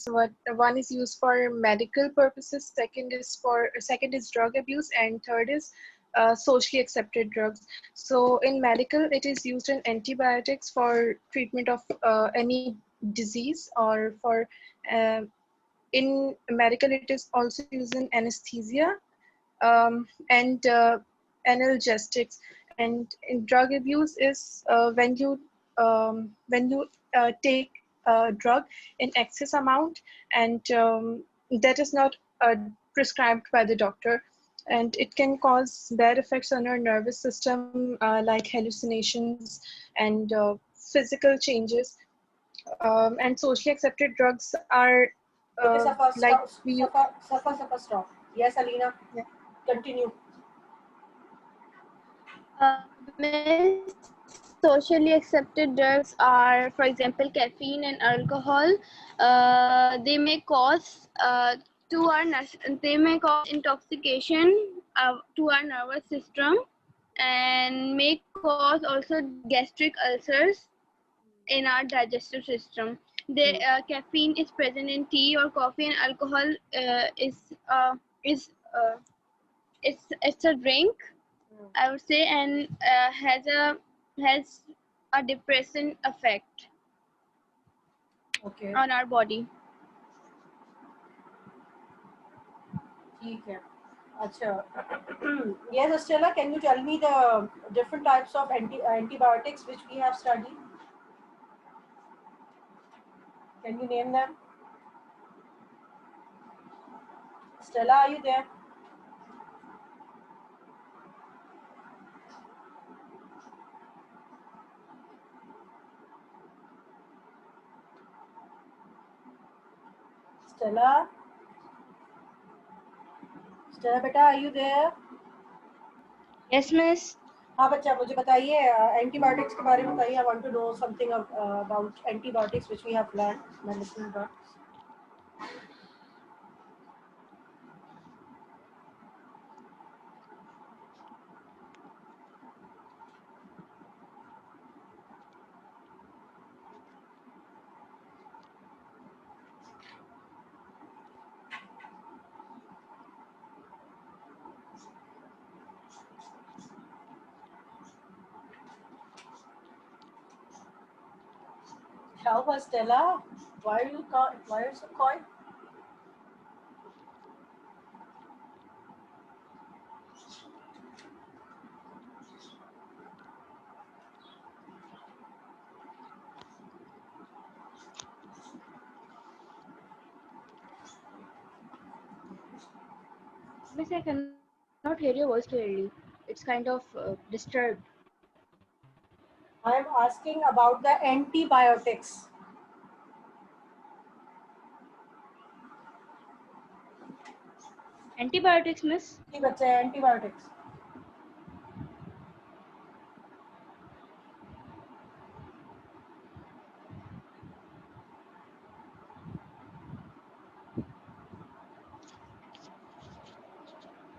What one is used for medical purposes, second is drug abuse, and third is socially accepted drugs. So in medical, it is used in antibiotics for treatment of any disease, or for in medical it is also used in anesthesia, and analgesics. And in drug abuse is when you take a drug in excess amount, and that is not prescribed by the doctor, and it can cause bad effects on our nervous system, like hallucinations and physical changes. And socially accepted drugs are Okay, Safa, like stop. we. Safa, stop. Yes, Alina, Yeah. continue. Socially accepted drugs are, for example, caffeine and alcohol. They may cause they may cause intoxication to our nervous system, and may cause also gastric ulcers in our digestive system. Caffeine is present in tea or coffee, and alcohol is it's a drink, I would say, and has a depressant effect Okay. on our body. ठीक है. अच्छा. Yes, Estella, can you tell me the different types of antibiotics which we have studied? Can you name them? Stella, are you there? Stella? Stella, beta, are you there? Yes, miss. हाँ बच्चा, मुझे बताइए antibiotics के बारे में बताइए. I want to know something about antibiotics which we have learned. मैं listening to. How was Stella? Why are you so quiet? Miss, I cannot hear your voice clearly. It's kind of disturbed. I am asking about the antibiotics. Antibiotics, miss? जी बच्चे, antibiotics.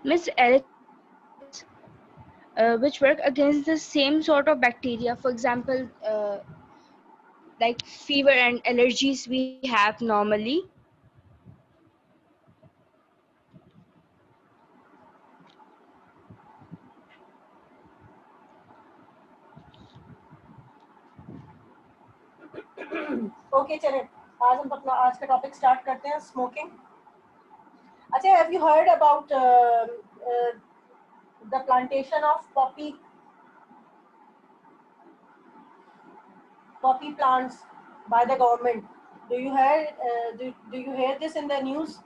Miss, antibiotics which work against the same sort of bacteria. For example, like fever and allergies we have normally. Okay, चले. आज हम अपना आज का topic start करते हैं. Smoking. अच्छा, have you heard about the plantation of poppy plants by the government? Do you hear this in the news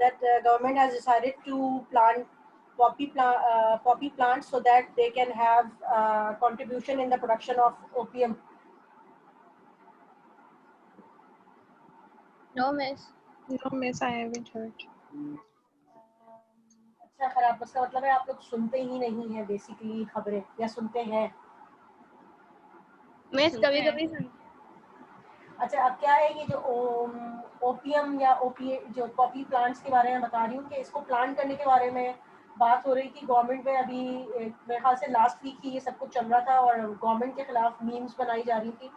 that the government has decided to plant poppy plants so that they can have contribution in the production of opium? No, miss. No, miss, I haven't heard. अच्छा, खराब. इसका मतलब है आप लोग सुनते ही नहीं हैं बेसिकली खबरें, या सुनते हैं? मिस कभी कभी अच्छा, अब क्या है, ये जो ओपियम या जो पॉपी प्लांट्स के बारे में बता रही हूँ कि इसको प्लांट करने के बारे में बात हो रही थी गवर्नमेंट में. अभी मेरे ख्याल से लास्ट वीक ही ये सब कुछ चल रहा था और गवर्नमेंट के खिलाफ मीम्स बनाई जा रही थी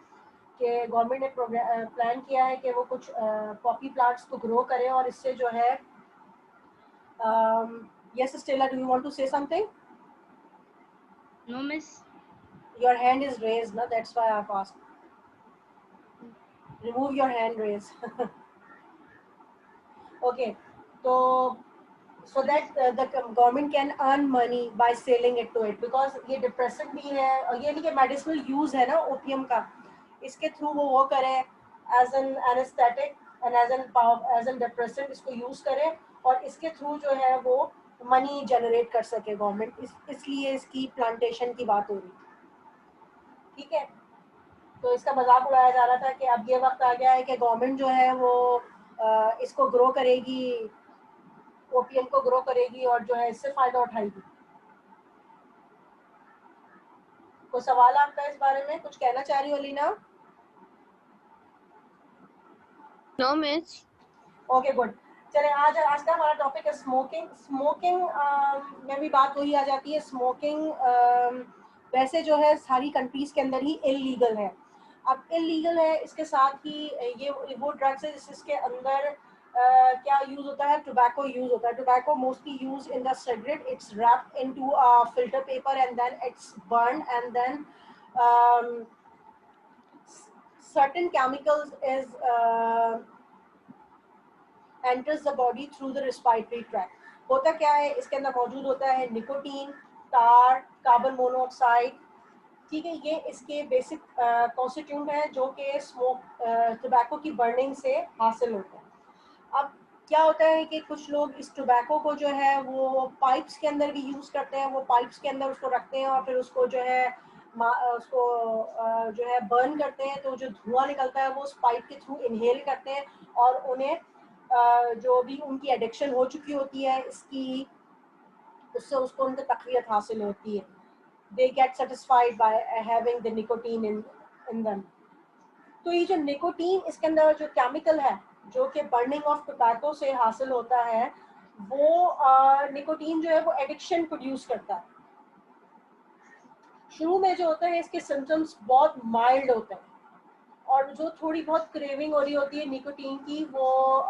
कि गवर्नमेंट ने प्लान किया है कि वो कुछ पॉपी प्लांट्स को ग्रो करें और इससे जो है yes Stella, do you want to say something? No, miss. Your hand is raised, na, that's why I've asked. Remove your hand raise. Okay, so that the government can earn money by selling it to it, because ये depressant भी है और ये नहीं कि medicinal use है ना opium का, इसके through वो करे as an anesthetic and as an depressant इसको use करे और इसके through जो है वो money generate कर सके government, इसलिए इसकी plantation की बात हो रही, ठीक है। तो इसका मजाक उड़ाया जा रहा था कि अब ये वक्त आ गया है कि गवर्नमेंट जो है वो इसको ग्रो करेगी, ओपीएम को ग्रो करेगी और जो है इससे फायदा उठाएगी। कोई सवाल आपका इस बारे में, कुछ कहना चाह रही हो Leena? No, miss. Okay good. चले आज का हमारा टॉपिक है स्मोकिंग। स्मोकिंग में भी बात वही आ जाती है, स्मोकिंग वैसे जो है सारी कंट्रीज के अंदर ही इलीगल है। अब इलीगल है, इसके साथ ही ये वो ड्रग्स है जिसके अंदर क्या यूज होता है, टोबैको यूज होता है। Tobacco mostly use in the cigarette, it's wrapped into a filter paper and then it's burn and then certain chemicals is enters the body through the respiratory tract. होता क्या है, इसके अंदर मौजूद होता है निकोटीन, तार, कार्बन मोनोऑक्साइड, ठीक है। ये इसके बेसिक कॉन्स्टिट्यूएंट हैं जो कि स्मोक टोबैको की बर्निंग से हासिल होते हैं। अब क्या होता है कि कुछ लोग इस टोबैको को जो है वो पाइप्स के अंदर भी यूज़ करते हैं, वो पाइप्स के अंदर उसको रखते हैं और फिर उसको जो है उसको जो है बर्न करते हैं, तो जो धुआं निकलता है वो उस पाइप के थ्रू इनहेल करते हैं और उन्हें जो भी उनकी एडिक्शन हो चुकी होती है इसकी, उससे उसको उनकी तकवीत हासिल होती है। They get satisfied by having the nicotine in them. तो ये जो निकोटीन इसके अंदर जो केमिकल है जो कि बर्निंग ऑफ टोबैको से हासिल होता है, वो निकोटीन जो है वो एडिक्शन प्रोड्यूस करता है। शुरू में जो होता है इसके सिम्टम्स बहुत माइल्ड होते हैं और जो थोड़ी बहुत क्रेविंग हो रही होती है निकोटीन की, वो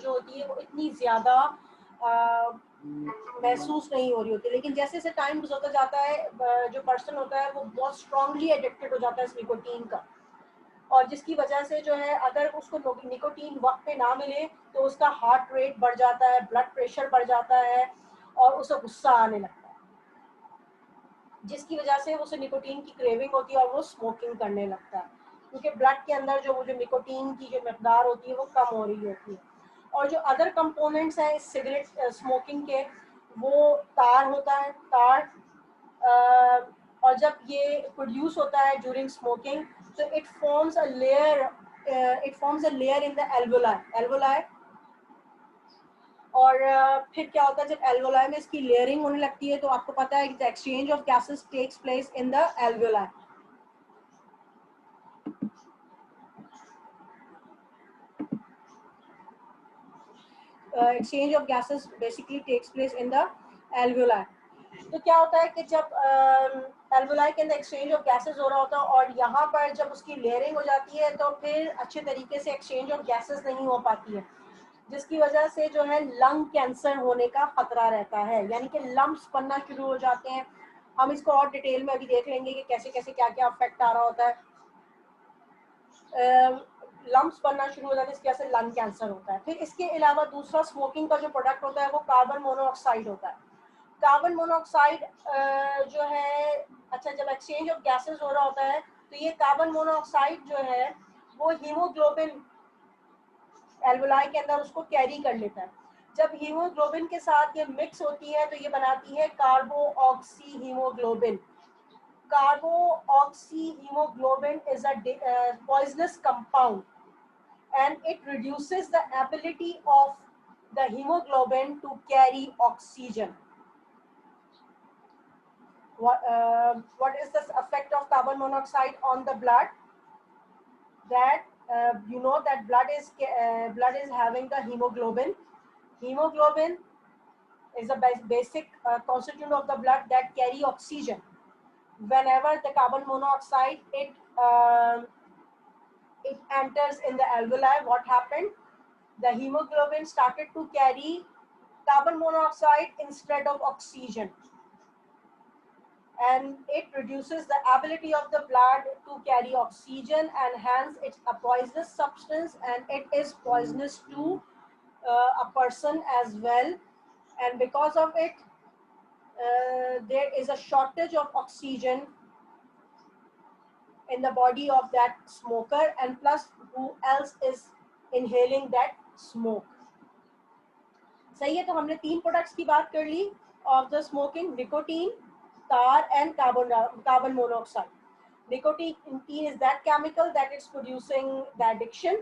जो होती है वो इतनी ज़्यादा महसूस नहीं हो रही होती। लेकिन जैसे जैसे टाइम गुजरता जाता है जो पर्सन होता है वो बहुत स्ट्रांगली एडिक्टेड हो जाता है इस निकोटीन का, और जिसकी वजह से जो है अगर उसको निकोटीन वक्त पे ना मिले तो उसका हार्ट रेट बढ़ जाता है, ब्लड प्रेशर बढ़ जाता है और उसे गुस्सा आने लगता है, जिसकी वजह से उसे निकोटीन की क्रेविंग होती है और वो स्मोकिंग करने लगता है, क्योंकि ब्लड के अंदर जो निकोटीन की जो मकदार होती है वो कम हो रही होती है। और जो अदर कंपोनेंट्स हैं इस सिगरेट स्मोकिंग के, वो तार होता है, तार, और जब ये प्रोड्यूस होता है ड्यूरिंग स्मोकिंग तो it forms a layer in the alveoli. और फिर क्या होता है जब एल्वोलाई में इसकी लेयरिंग होने लगती है तो आपको पता है कि the exchange of gases takes place in the alveoli. exchange of gases basically takes place in the alveoli. तो क्या होता है कि जब एल्वोलाई के अंदर एक्सचेंज ऑफ गैसेस हो रहा होता है और यहाँ पर जब उसकी लेयरिंग हो जाती है तो फिर अच्छे तरीके से एक्सचेंज ऑफ गैसेस नहीं हो पाती है, जिसकी वजह से जो है लंग कैंसर होने का खतरा रहता है, यानी कि लम्प्स बनना शुरू हो जाते हैं। हम इसको और डिटेल में अभी देख लेंगे कि कैसे कैसे क्या क्या अफेक्ट आ रहा होता है। लम्प्स बनना शुरू हो जाते हैं, इसकी वजह से लंग कैंसर होता है। फिर इसके अलावा दूसरा स्मोकिंग का जो प्रोडक्ट होता है वो कार्बन मोनोऑक्साइड होता है। कार्बन मोनोऑक्साइड जो है, अच्छा जब एक्सचेंज ऑफ गैसेस हो रहा होता है तो ये कार्बन मोनोऑक्साइड जो है वो हीमोग्लोबिन एल्वोलाई के अंदर उसको कैरी कर लेता है। जब हीमोग्लोबिन के साथ ये मिक्स होती है तो ये बनाती है कार्बोऑक्सी haemoglobin. Carboxy hemoglobin is a poisonous compound and it reduces the ability of the hemoglobin to carry oxygen. What is the effect of carbon monoxide on the blood? That you know that blood is having the hemoglobin. Hemoglobin is a basic constituent of the blood that carry oxygen. Whenever the carbon monoxide it enters in the alveoli, what happened? The hemoglobin started to carry carbon monoxide instead of oxygen, and it reduces the ability of the blood to carry oxygen, and hence it's a poisonous substance, and it is poisonous to a person as well. And because of it, there is a shortage of oxygen in the body of that smoker, and plus who else is inhaling that smoke. सही है, तो हमने 3 products की बात कर ली of the smoking: nicotine, tar and carbon monoxide. Nicotine is that chemical that is producing the addiction,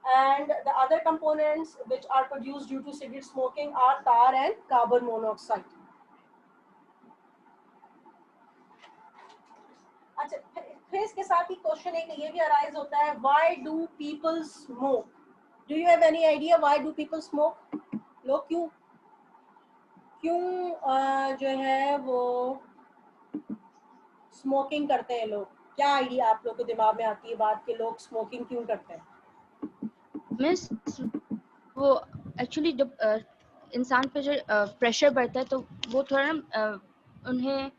and the other components which are produced due to cigarette smoking are tar and carbon monoxide. अच्छा, फिर इसके साथ ही question एक ये भी arise होता है, why do people smoke? Do you have any idea why do people smoke? लोग क्यों जो है वो स्मोकिंग करते हैं? लोग, क्या आइडिया आप लोग के दिमाग में आती है बात कि लोग स्मोकिंग क्यों करते हैं? मिस, वो एक्चुअली जब इंसान पे जो प्रेशर बढ़ता है तो वो थोड़ा ना उन्हें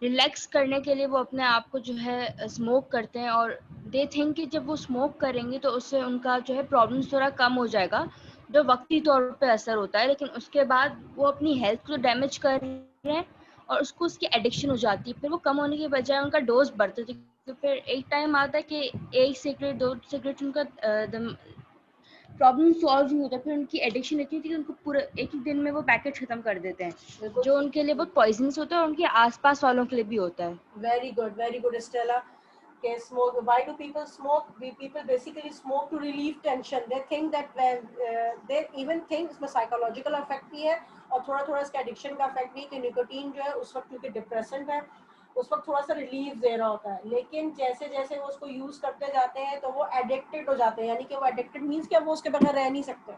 रिलैक्स करने के लिए वो अपने आप को जो है स्मोक करते हैं, और दे थिंक कि जब वो स्मोक करेंगे तो उससे उनका जो है प्रॉब्लम्स थोड़ा कम हो जाएगा, जो वक्ती तौर पे असर होता है, लेकिन उसके बाद वो अपनी हेल्थ को डैमेज कर रहे हैं और उसको उसकी एडिक्शन हो जाती है। फिर वो कम होने के बजाय उनका डोज बढ़ता है, तो फिर एक टाइम आता है कि एक सिगरेट 2 सिगरेट उनका प्रॉब्लम सॉल्व नहीं होता, फिर उनकी एडिक्शन इतनी थी कि उनको पूरा एक ही दिन में वो पैकेट खत्म कर देते हैं, जो उनके लिए बहुत पॉइजनस होता है और उनके आसपास वालों के लिए भी होता है। Very good Stella. Okay, smoke. Why do people smoke? People basically smoke to relieve tension. They think that when they even think इसमें psychological effect भी है और थोड़ा इसका addiction का effect भी है कि निकोटीन जो है उस वक्त क्योंकि डिप्रेसेंट है उस वक्त थोड़ा सा रिलीफ दे रहा होता है, लेकिन जैसे जैसे वो उसको यूज करते जाते हैं तो वो एडिक्टेड हो जाते हैं, यानी कि वो एडिक्टेड मीन्स कि अब वो उसके बगैर रह नहीं सकते,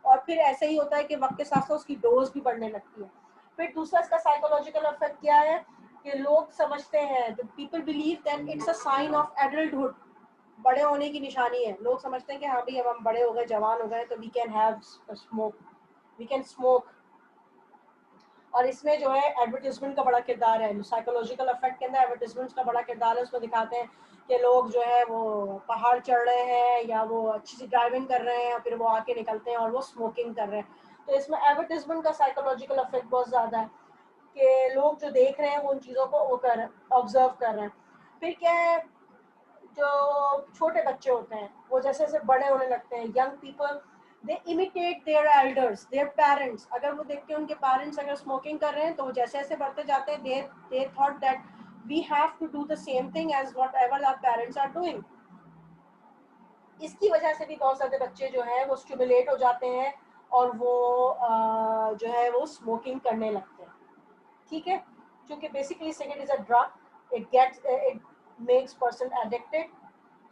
और फिर ऐसे ही होता है कि वक्त के साथ साथ उसकी डोज भी बढ़ने लगती है। फिर दूसरा इसका साइकोलॉजिकल इफेक्ट क्या है कि लोग समझते हैं, people believe that it's a sign of adulthood, बड़े होने की निशानी है। लोग समझते हैं कि हाँ भाई अब हम बड़े हो गए, जवान हो गए, तो we can have smoke, we can smoke. और इसमें जो है एडवर्टाइजमेंट का बड़ा किरदार है, साइकोलॉजिकल इफेक्ट के अंदर एडवर्टाइजमेंट का बड़ा किरदार है। उसमें दिखाते हैं कि लोग जो है वो पहाड़ चढ़ रहे हैं या वो अच्छी सी ड्राइविंग कर रहे हैं, फिर वो आके निकलते हैं और वो स्मोकिंग कर रहे हैं। तो इसमें एडवर्टाइजमेंट का साइकोलॉजिकल इफेक्ट बहुत ज़्यादा है कि लोग जो देख रहे हैं वो उन चीज़ों को वो कर रहे हैं, ऑब्जर्व कर रहे हैं। फिर क्या है, जो छोटे बच्चे होते हैं वो जैसे जैसे बड़े होने लगते हैं, young people they imitate their elders, their parents. अगर वो देखते हैं उनके पेरेंट्स अगर स्मोकिंग कर रहे हैं तो वो जैसे जैसे बढ़ते जाते हैं they thought that we have to do the same thing as whatever our parents are doing. इसकी वजह से भी बहुत सारे बच्चे जो है वो स्टिमुलेट हो जाते हैं और वो जो है वो स्मोकिंग करने लगते हैं। ठीक है, क्योंकि basically cigarette is a drug, it makes person addicted.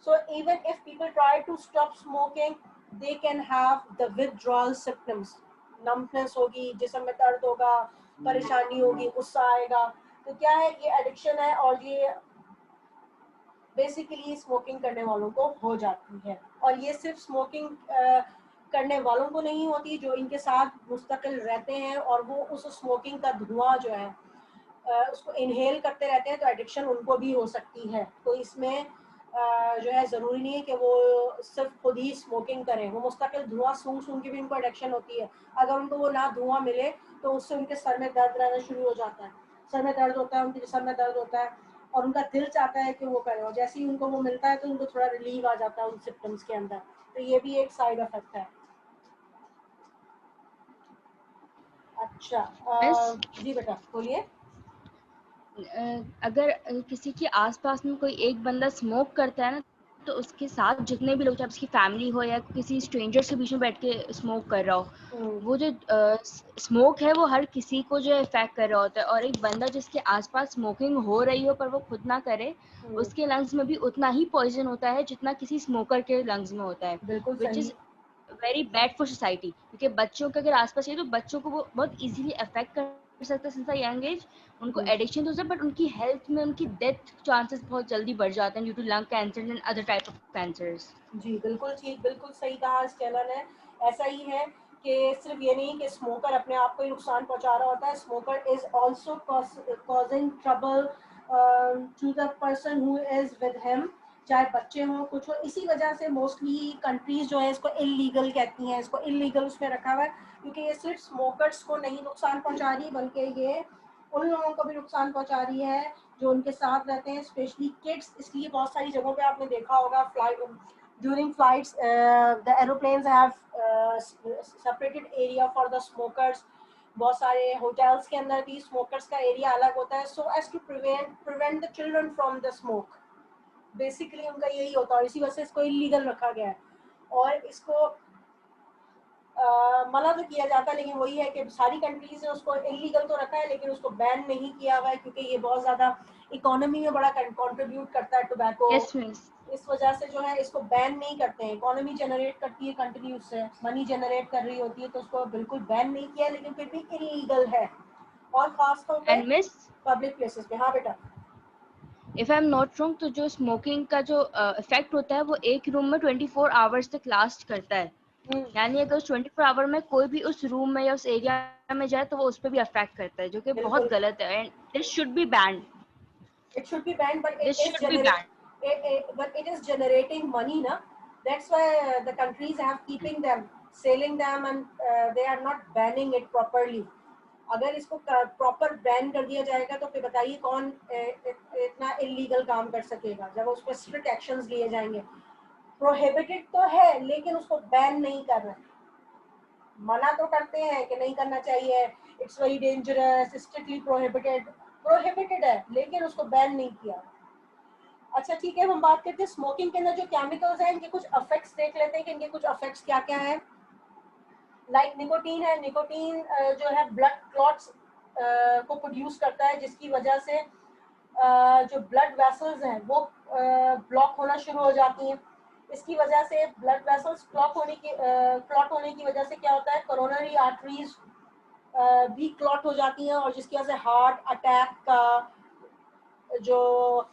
So even if people try to stop smoking, they can have the withdrawal symptoms. numbness होगी, जिस्म में दर्द होगा, परेशानी होगी, गुस्सा आएगा। तो क्या है, ये एडिक्शन है और ये बेसिकली स्मोकिंग करने वालों को हो जाती है। और ये सिर्फ स्मोकिंग करने वालों को नहीं होती, जो इनके साथ मुस्तकिल रहते हैं और वो उस स्मोकिंग का धुआं जो है उसको इनहेल करते रहते हैं, तो एडिक्शन उनको भी हो सकती है। तो इसमें जो है ज़रूरी नहीं है कि वो सिर्फ खुद ही स्मोकिंग करें, वो मुस्तकिल धुआं सूंघ के भी उनको एडिक्शन होती है। अगर उनको वो ना धुआं मिले तो उससे उनके सर में दर्द रहना शुरू हो जाता है, सर में दर्द होता है, उनके जिस्म में दर्द होता है और उनका दिल चाहता है कि वो करें, और जैसे ही उनको वो मिलता है तो उनको थोड़ा रिलीव आ जाता है उन सिम्टम्स के अंदर। तो ये भी एक साइड इफेक्ट है। अच्छा जी बेटा बोलिए। अगर किसी के आसपास में कोई एक बंदा स्मोक करता है ना, तो उसके साथ जितने भी लोग, चाहे उसकी फैमिली हो या किसी स्ट्रेंजर के बीच में बैठ के स्मोक कर रहा हो, वो जो स्मोक है वो हर किसी को जो इफेक्ट कर रहा होता है। और एक बंदा जिसके आसपास स्मोकिंग हो रही हो पर वो खुद ना करे, उसके लंग्स में भी उतना ही पॉइजन होता है जितना किसी स्मोकर के लंग्स में होता है, बिल्कुल which is very bad for society. क्योंकि बच्चों के अगर आसपास है तो बच्चों को वो बहुत इजीली अफेक्ट कर सकता है सिंस अ यंग एज, उनको एडिक्शन तो है बट उनकी हेल्थ में उनकी डेथ चांसेस बहुत जल्दी बढ़ जाते हैं due to lung cancer and other type of cancers. जी बिल्कुल ठीक, बिल्कुल सही कहा स्टेला ने। ऐसा ही है कि सिर्फ ये नहीं कि स्मोकर अपने आप को ही नुकसान पहुंचा रहा होता है, smoker is also causing trouble to the person who is with him, चाहे बच्चे हों कुछ हो। इसी वजह से मोस्टली कंट्रीज जो है इसको इलीगल कहती हैं, इसको इलीगल उसमें रखा हुआ है, क्योंकि ये सिर्फ स्मोकर्स को नहीं नुकसान पहुंचा रही बल्कि ये उन लोगों को भी नुकसान पहुंचा रही है जो उनके साथ रहते हैं, स्पेशली किड्स। इसलिए बहुत सारी जगहों पे आपने देखा होगा flight during flights the aeroplanes have separated area for the smokers, बहुत सारे होटल्स के अंदर भी स्मोकर्स का एरिया अलग होता है, so as to prevent the children from the smoke। Basically उनका यही होता है और इसी वजह से इसको इलीगल रखा गया है। और इसको मना तो किया जाता है, लेकिन वही है कि सारी कंट्रीज ने उसको इलीगल तो रखा है लेकिन उसको बैन नहीं किया हुआ है, क्योंकि ये बहुत ज़्यादा इकोनॉमी में बड़ा कंट्रीब्यूट करता है टोबैको। यस मिस, इस वजह से जो है इसको बैन नहीं करते हैं। इकोनॉमी जनरेट करती है कंटिन्यूस से, मनी जनरेट कर रही होती है, तो उसको बिल्कुल बैन नहीं किया, लेकिन फिर भी इलीगल है और खास तौर पे एंड मिस पब्लिक प्लेसेस पे। हाँ बेटा, if I am not wrong तो जो स्मोकिंग का जो इफेक्ट होता है वो एक रूम में 24 आवर्स तक लास्ट करता है, यानी अगर उस 24 आवर में कोई भी उस रूम में या उस एरिया में जाए तो वो उस पर भी अफेक्ट करता है, जो कि बहुत बिल्कुल गलत है and this should be band, it should be banned, but this should be band. but it is generating money na, that's why the countries have keeping them, selling them, and they are not banning it properly। अगर इसको proper ban कर दिया जाएगा तो फिर बताइए कौन इतना इलीगल काम कर सकेगा जब उस पर स्ट्रिक्ट एक्शंस लिए जाएंगे। प्रोहिबिटेड तो है लेकिन उसको बैन नहीं कर रहे, मना तो करते हैं कि नहीं करना चाहिए, it's very dangerous, strictly prohibited, prohibited है लेकिन उसको बैन नहीं किया। अच्छा ठीक है, हम बात करते हैं स्मोकिंग के अंदर जो केमिकल्स हैं इनके कुछ इफेक्ट्स देख लेते हैं कि इनके कुछ इफेक्ट्स क्या क्या हैं। लाइक निकोटीन है, निकोटीन जो है ब्लड क्लॉट्स को प्रोड्यूस करता है, जिसकी वजह से जो ब्लड वेसल्स हैं वो ब्लॉक होना शुरू हो जाती हैं। इसकी वजह से ब्लड वेसल्स क्लॉट होने की वजह से क्या होता है, कोरोनरी आर्टरीज भी क्लॉट हो जाती हैं और जिसकी वजह से हार्ट अटैक का जो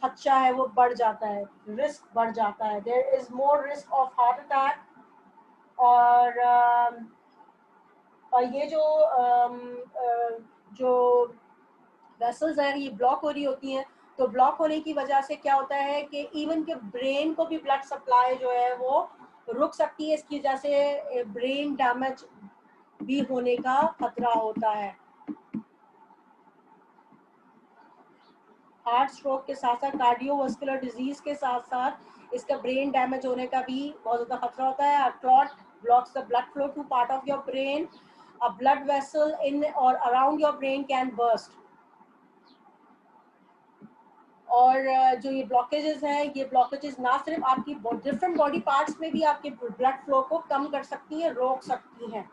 खदशा है वो बढ़ जाता है, रिस्क बढ़ जाता है, there is more risk of heart attack. और ये जो वेसल्स हैं ये ब्लॉक हो रही होती हैं, तो ब्लॉक होने की वजह से क्या होता है कि इवन के ब्रेन को भी ब्लड सप्लाई जो है वो रुक सकती है, इसकी वजह से ब्रेन डैमेज भी होने का खतरा होता है। हार्ट स्ट्रोक के साथ साथ कार्डियोवास्कुलर डिजीज के साथ साथ इसका ब्रेन डैमेज होने का भी बहुत ज़्यादा खतरा होता है। Clot blocks the blood flow to part of your brain, a blood vessel in or around your brain can burst। और जो ये ब्लॉकेजेस हैं, ये ब्लॉकेजेस ना सिर्फ आपकी डिफरेंट बॉडी पार्ट्स में भी आपके ब्लड फ्लो को कम कर सकती हैं, रोक सकती हैं,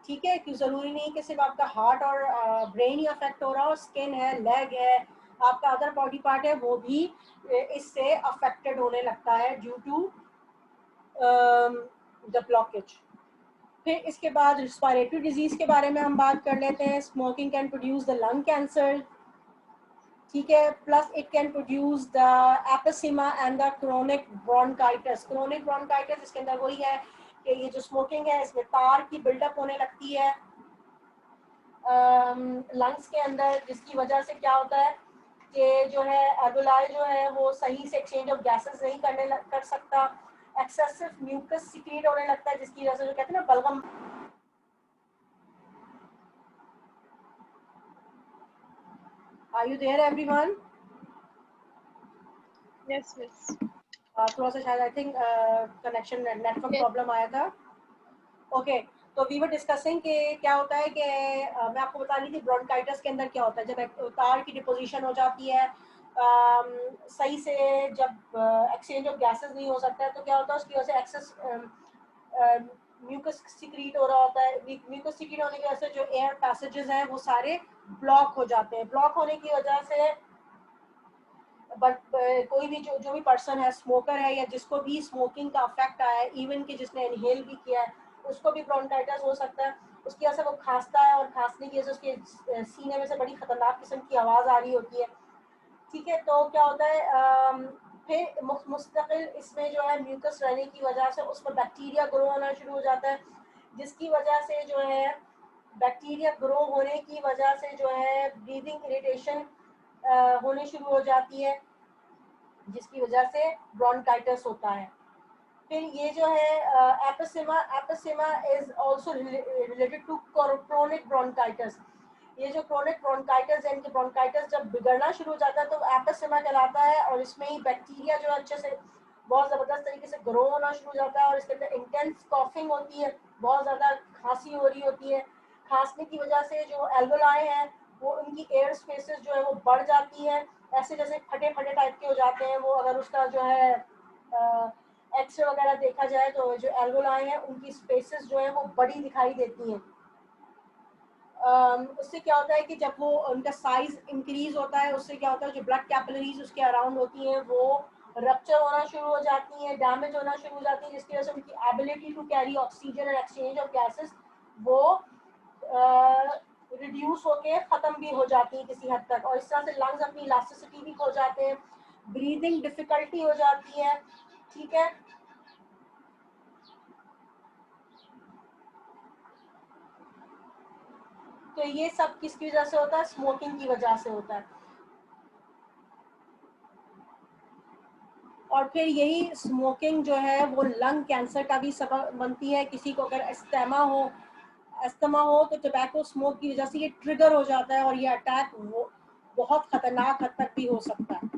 ठीक है। क्यों ज़रूरी नहीं कि सिर्फ आपका हार्ट और ब्रेन ही अफेक्ट हो रहा हो, स्किन है, लेग है, आपका अदर बॉडी पार्ट है वो भी इससे अफेक्टेड होने लगता है ड्यू टू द ब्लॉकेज। फिर इसके बाद रिस्पायरेटरी डिजीज के बारे में हम बात कर लेते हैं। Smoking can produce the lung cancer, ठीक है, plus it can produce the emphysema and the chronic bronchitis. Chronic bronchitis इसके अंदर वही है कि ये जो स्मोकिंग है इसमें तार की बिल्डअप होने लगती है लंग्स के अंदर, जिसकी वजह से क्या होता है कि जो है एल्वेओलाई जो है वो सही से एक्सचेंज ऑफ गैसेस नहीं कर सकता, एक्सेसिव म्यूकस सीक्रेट होने लगता है, जिसकी वजह से जो कहते हैं ना बलगम। Are you there everyone? Yes, miss. थोड़ा सा शायद I think connection network problem आया था। ओके, तो वी वर डिस्कसिंग कि क्या होता है कि मैं आपको बता रही थी ब्रोंकाइटिस के अंदर क्या होता है, जब तार की डिपोजिशन हो जाती है सही से, जब एक्सचेंज ऑफ गैसेस नहीं हो सकता है तो क्या होता है उसकी वजह से एक्सेस म्यूकस सीक्रेट हो रहा होता है। म्यूकस सीक्रेट होने की वजह से जो एयर पैसेजेस हैं वो सारे ब्लॉक हो जाते हैं। ब्लॉक होने की वजह से बट कोई भी जो भी पर्सन है, स्मोकर है या जिसको भी स्मोकिंग का अफेक्ट आया है, इवन कि जिसने इनहेल भी किया है, उसको भी ब्रोंकाइटिस हो सकता है। उसकी वजह से वो खांसता है और खांसने की वजह से उसके सीने में से बड़ी खतरनाक किस्म की आवाज़ आ रही होती है। ठीक है, तो क्या होता है फिर मुस्तकिल इसमें जो है म्यूकस रहने की वजह से उसमें बैक्टीरिया ग्रो होना शुरू हो जाता है, जिसकी वजह से जो है बैक्टीरिया ग्रो होने की वजह से जो है ब्रीदिंग इरिटेशन होने शुरू हो जाती है, जिसकी वजह से ब्रोंकाइटिस होता है। फिर ये जो है emphysema is also related to chronic bronchitis. ये जो क्रोनिक ब्रोंकाइटिस है, इनके ब्रोंकाइटिस जब बिगड़ना शुरू हो जाता है तो एपिसेमा कहलाता है, और इसमें ही बैक्टीरिया जो अच्छे से बहुत ज़बरदस्त तरीके से ग्रो होना शुरू हो जाता है, और इसके अंदर इंटेंस कॉफिंग होती है, बहुत ज़्यादा खांसी हो रही होती है। खांसने की वजह से जो एल्वेलाई हैं वो उनकी एयर स्पेसेस जो है वो बढ़ जाती है, ऐसे जैसे फटे फटे टाइप के हो जाते हैं वो। अगर उसका जो है एक्सरे वगैरह देखा जाए तो जो एल्वेलाई हैं उनकी स्पेसेस जो है वो बड़ी दिखाई देती हैं। उससे क्या होता है कि जब वो उनका साइज इंक्रीज होता है, उससे क्या होता है जो ब्लड कैपिलरीज उसके अराउंड होती हैं वो रप्चर होना शुरू हो जाती हैं, डैमेज होना शुरू हो जाती है, जिसकी वजह से उनकी ability to carry oxygen and exchange of gases वो रिड्यूस होके ख़त्म भी हो जाती है किसी हद तक, और इस तरह से लंग्स अपनी इलास्टिसिटी भी खो जाते हैं, ब्रीदिंग डिफिकल्टी हो जाती है। ठीक है, तो ये सब किसकी वजह से होता है? स्मोकिंग की वजह से होता है। और फिर यही स्मोकिंग जो है वो लंग कैंसर का भी सबब बनती है। किसी को अगर अस्थमा हो तो टोबैको स्मोक की वजह से ये ट्रिगर हो जाता है, और ये अटैक वो बहुत खतरनाक हद तक भी हो सकता है।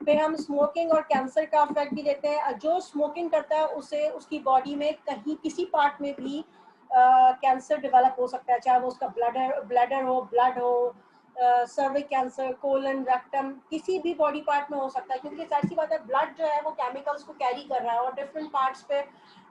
फिर हम स्मोकिंग और कैंसर का इफेक्ट भी देते हैं। जो स्मोकिंग करता है उसे उसकी बॉडी में कहीं किसी पार्ट में भी कैंसर डेवलप हो सकता है, चाहे वो उसका ब्लड हो, सर्विक कैंसर, कोलन, रेक्टम, किसी भी बॉडी पार्ट में हो सकता है, क्योंकि जाहिर सी बात है ब्लड जो है वो केमिकल्स को कैरी कर रहा है और डिफरेंट पार्ट्स पे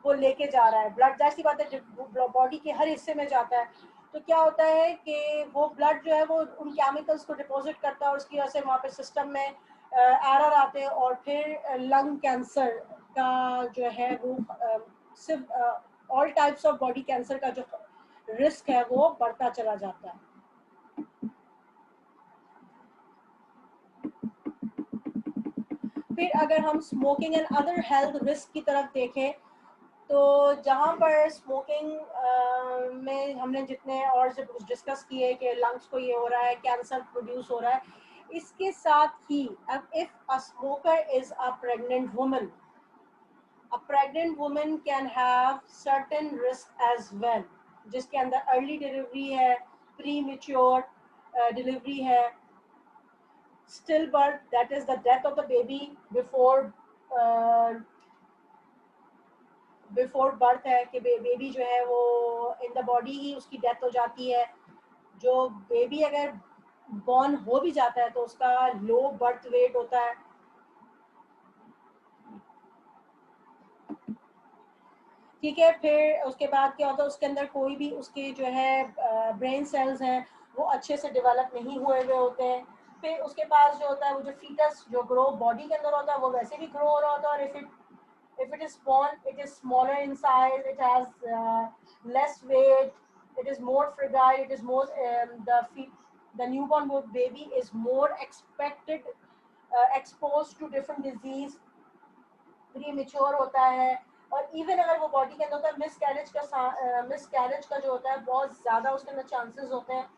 वो लेके जा रहा है। ब्लड जाहिर सी बात है बॉडी के हर हिस्से में जाता है, तो क्या होता है कि वो ब्लड जो है वो उन केमिकल्स को डिपॉजिट करता है, और उसकी वजह से वहाँ पे सिस्टम में एरर आते हैं, और फिर लंग कैंसर का जो है वो सिर्फ all types of body cancer का जो रिस्क है वो बढ़ता चला जाता है। फिर अगर हम smoking and other health risk की तरफ देखें, तो जहाँ पर स्मोकिंग में हमने जितने और जब डिस्कस किए कि लंग्स को ये हो रहा है, कैंसर प्रोड्यूस हो रहा है, इसके साथ ही अब if a smoker is a pregnant woman can have certain risk as well, जिसके अंदर अर्ली डिलीवरी है, प्री मैच्योर डिलीवरी है, stillbirth, that is the death of the baby before birth है कि बेबी जो है वो इन द बॉडी ही उसकी डेथ हो जाती है। जो बेबी अगर बॉर्न हो भी जाता है तो उसका लो बर्थ वेट होता है। ठीक है, फिर उसके बाद क्या होता है, उसके अंदर कोई भी उसके जो है ब्रेन सेल्स हैं वो अच्छे से डेवलप नहीं हुए होते हैं। फिर उसके पास जो होता है वो जो फीटस जो ग्रो बॉडी के अंदर होता है वो वैसे भी ग्रो हो रहा होता है, और if it is born, it is smaller in size, it has less weight, it is more fragile, it is more the newborn baby is more exposed to different disease, premature होता है, और even अगर वो body के अंदर होता है miscarriage का जो होता है बहुत ज़्यादा उसके अंदर चांसेस होते हैं,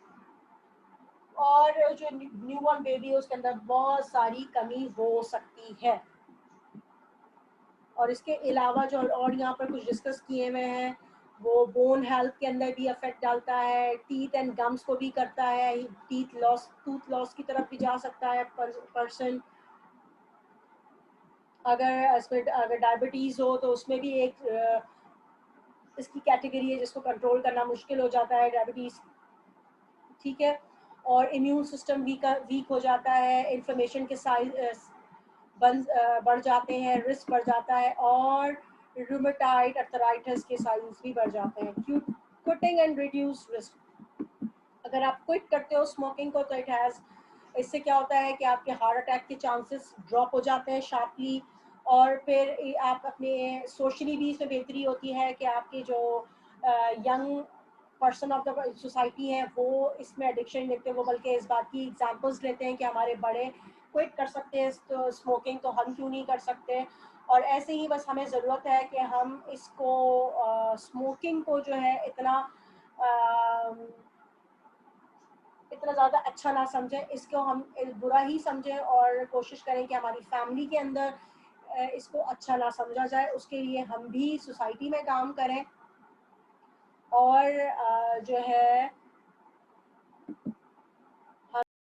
और जो न्यूबॉर्न बेबी है उसके अंदर बहुत सारी कमी हो सकती है। और इसके अलावा जो और यहाँ पर कुछ डिस्कस किए हुए हैं वो बोन हेल्थ के अंदर भी इफेक्ट डालता है, टीथ एंड गम्स को भी करता है, टूथ लॉस की तरफ भी जा सकता है पर्सन। अगर डायबिटीज़ हो तो उसमें भी एक इसकी कैटेगरी है जिसको कंट्रोल करना मुश्किल हो जाता है, डायबिटीज़। ठीक है, और इम्यून सिस्टम वीक हो जाता है, इन्फ्लेमेशन के साइज बढ़ जाते हैं, रिस्क बढ़ जाता है, और रूमेटाइड अर्थराइटिस के साइंस भी बढ़ जाते हैं। क्विटिंग एंड रिड्यूस रिस्क, अगर आप क्विट करते हो स्मोकिंग को तो इससे क्या होता है कि आपके हार्ट अटैक के चांसेस ड्रॉप हो जाते हैं शार्पली, और फिर आप अपने सोशली भी इसमें बेहतरी होती है कि आपके जो young person of the society हैं वो इसमें एडिक्शन देखते हैं, वो बल्कि इस बात की एग्जांपल्स लेते हैं कि हमारे बड़े क्विट कर सकते हैं तो स्मोकिंग, तो हम क्यों नहीं कर सकते। और ऐसे ही बस हमें ज़रूरत है कि हम इसको स्मोकिंग को जो है इतना ज़्यादा अच्छा ना समझें, इसको हम बुरा ही समझें और कोशिश करें कि हमारी फैमिली के अंदर इसको अच्छा ना समझा जाए। उसके लिए हम भी सोसाइटी में काम करें और जो है